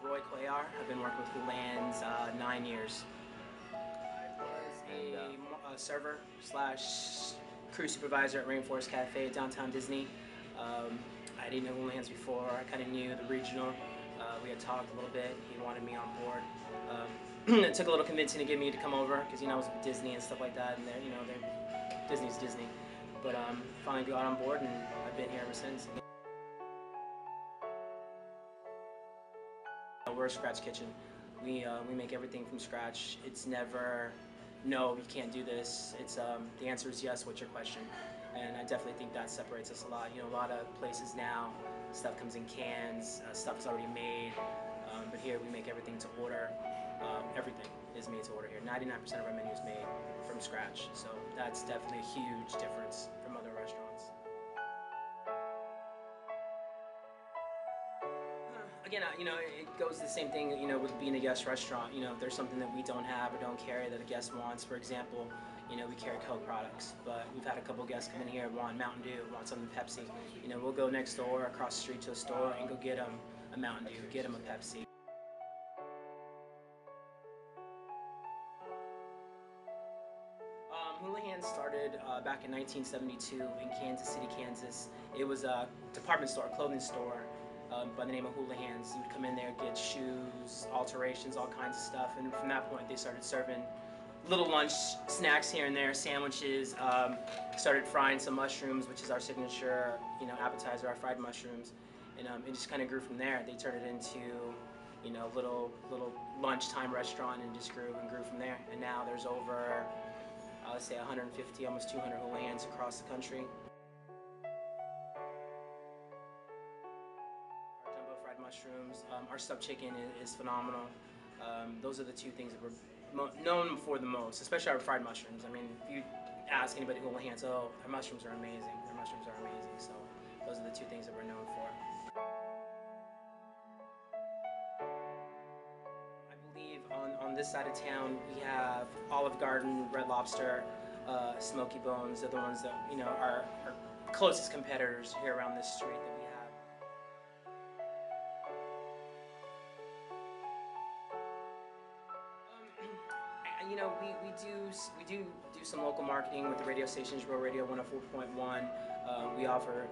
Roy Cuellar. I've been working with Houlihans 9 years. I was a server slash crew supervisor at Rainforest Cafe at downtown Disney. I didn't know Houlihans before. I kind of knew the regional. We had talked a little bit. He wanted me on board. It took a little convincing to get me to come over because I was with Disney and stuff like that, and Disney's Disney. But finally got on board, and I've been here ever since. We're a scratch kitchen. We make everything from scratch. It's never, no, you can't do this. It's the answer is yes. What's your question? And I definitely think that separates us a lot. A lot of places now, stuff comes in cans, stuff is already made. But here we make everything to order. Everything is made to order here. 99% of our menu is made from scratch. So that's definitely a huge difference from other restaurants. Again, it goes the same thing, with being a guest restaurant. If there's something that we don't have or don't carry that a guest wants, for example, we carry Coke products, but we've had a couple guests come in here, want Mountain Dew, want something Pepsi. We'll go next door, across the street to a store, and go get them a Mountain Dew, get them a Pepsi. Houlihans started back in 1972 in Kansas City, Kansas. It was a department store, a clothing store, by the name of Houlihans. You would come in there, get shoes, alterations, all kinds of stuff, and from that point they started serving little lunch snacks here and there, sandwiches, started frying some mushrooms, which is our signature, appetizer, our fried mushrooms, and it just kind of grew from there. They turned it into, little lunchtime restaurant, and just grew and grew from there. And now there's over, let's say 150, almost 200 Houlihans across the country. Our jumbo fried mushrooms, our stuffed chicken is phenomenal. Those are the two things that we're known for the most, especially our fried mushrooms. I mean, if you ask anybody at Houlihans, oh, their mushrooms are amazing. Their mushrooms are amazing. So those are the two things that we're known for. I believe on this side of town we have Olive Garden, Red Lobster, Smoky Bones. They're the ones that are our closest competitors here around this street that we have. We do some local marketing with the radio stations, Real Radio 104.1. We offer,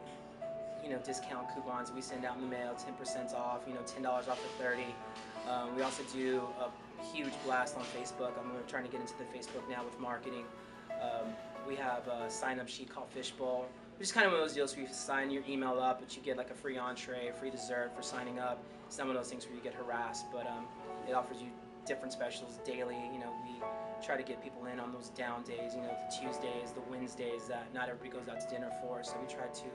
discount coupons we send out in the mail, 10% off, $10 off of 30. We also do a huge blast on Facebook. We're trying to get into the Facebook now with marketing. We have a sign-up sheet called Fishbowl, which is kind of one of those deals where you sign your email up, but you get like a free entree, a free dessert for signing up. It's not one of those things where you get harassed, but it offers you different specials daily. We try to get people in on those down days, the Tuesdays, the Wednesdays that not everybody goes out to dinner for, so we try to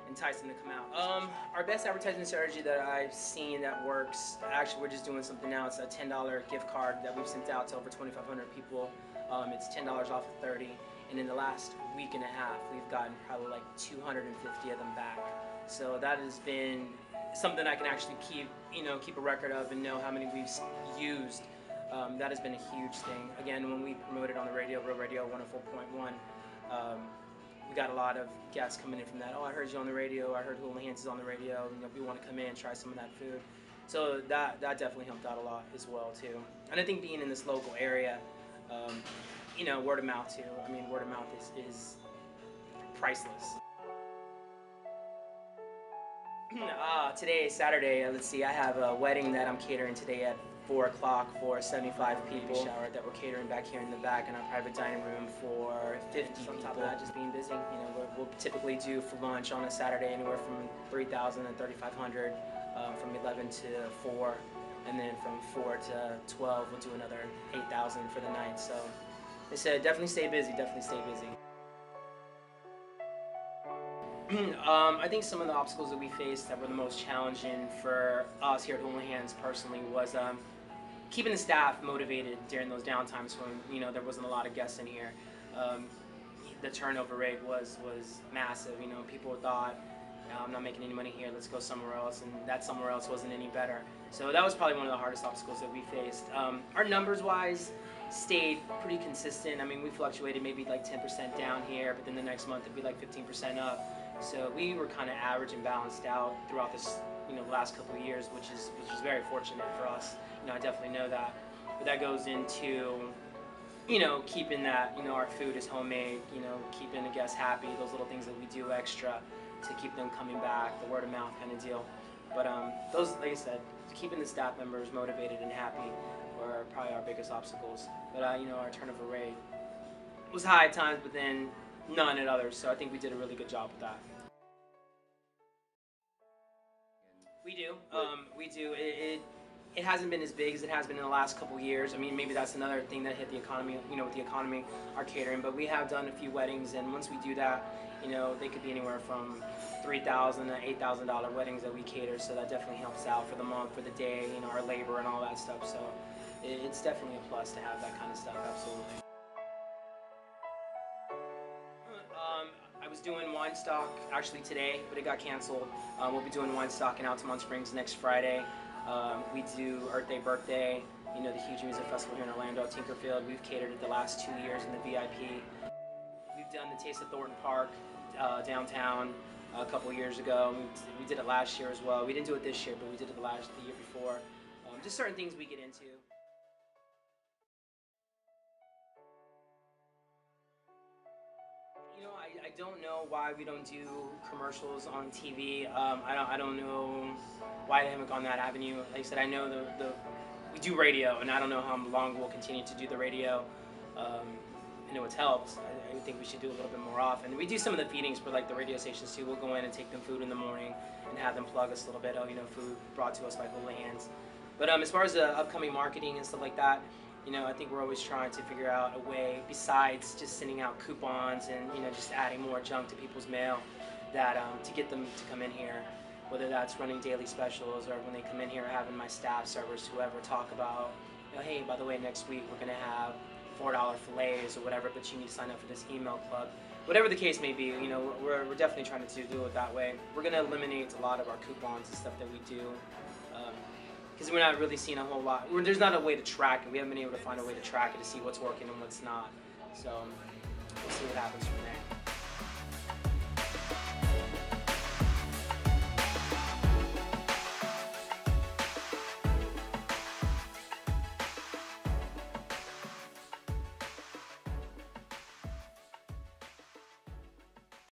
entice them to come out. Our best advertising strategy that I've seen that works, actually we're just doing something now, it's a $10 gift card that we've sent out to over 2,500 people. It's $10 off of 30, and in the last week and a half we've gotten probably like 250 of them back. So that has been something I can actually keep a record of and know how many we've used. That has been a huge thing. Again, when we promoted on the radio, Real Radio 104.1, we got a lot of guests coming in from that. Oh, I heard you on the radio. I heard Houlihans is on the radio. We want to come in and try some of that food. So that definitely helped out a lot as well too. And I think being in this local area, word of mouth too. I mean, word of mouth is priceless. Today is Saturday. Let's see. I have a wedding that I'm catering today at 4 o'clock for 75 people. Shower that we're catering back here in the back in our private dining room for 50 people. On top of that, just being busy. We'll typically do for lunch on a Saturday anywhere from 3,000 to 3,500, from 11 to 4, and then from 4 to 12 we'll do another 8,000 for the night. So they said definitely stay busy. Definitely stay busy. I think some of the obstacles that we faced that were the most challenging for us here at Houlihans personally was keeping the staff motivated during those downtimes when there wasn't a lot of guests in here. The turnover rate was massive. People thought, I'm not making any money here, let's go somewhere else, and that somewhere else wasn't any better. So that was probably one of the hardest obstacles that we faced. Our numbers wise stayed pretty consistent. I mean, we fluctuated maybe like 10% down here, but then the next month it'd be like 15% up. So we were kind of average and balanced out throughout this the last couple of years, which is very fortunate for us. I definitely know that. But that goes into keeping that, our food is homemade, keeping the guests happy, those little things that we do extra to keep them coming back, the word of mouth kind of deal. But those, like I said, keeping the staff members motivated and happy were probably our biggest obstacles. But our turnover rate was high at times, but then none at others. So I think we did a really good job with that. We do. We do. It hasn't been as big as it has been in the last couple of years. I mean, maybe that's another thing that hit the economy, with the economy, our catering. But we have done a few weddings, and once we do that, they could be anywhere from $3,000 to $8,000 weddings that we cater. So that definitely helps out for the month, for the day, our labor and all that stuff. So it's definitely a plus to have that kind of stuff. Absolutely. I was doing wine stock actually today, but it got canceled. We'll be doing wine stock in Altamont Springs next Friday. We do Earth Day Birthday, the huge music festival here in Orlando at Tinkerfield. We've catered it the last 2 years in the VIP. We've done the Taste of Thornton Park downtown a couple years ago. We did it last year as well. We didn't do it this year, but we did it the year before. Just certain things we get into. I don't know why we don't do commercials on TV. I don't know why they haven't gone that avenue. Like I said, I know we do radio, and I don't know how long we'll continue to do the radio. I know it's helped. I think we should do a little bit more often. We do some of the feedings for like the radio stations too. We'll go in and take them food in the morning and have them plug us a little bit. Food brought to us by Houlihans. But as far as the upcoming marketing and stuff like that, I think we're always trying to figure out a way, besides just sending out coupons and just adding more junk to people's mail, that to get them to come in here, whether that's running daily specials or when they come in here having my staff, servers, whoever talk about, hey, by the way, next week we're going to have $4 fillets or whatever, but you need to sign up for this email club. Whatever the case may be, we're definitely trying to do it that way. We're going to eliminate a lot of our coupons and stuff that we do. Because we're not really seeing a whole lot. There's not a way to track it. We haven't been able to find a way to track it to see what's working and what's not. So we'll see what happens from there.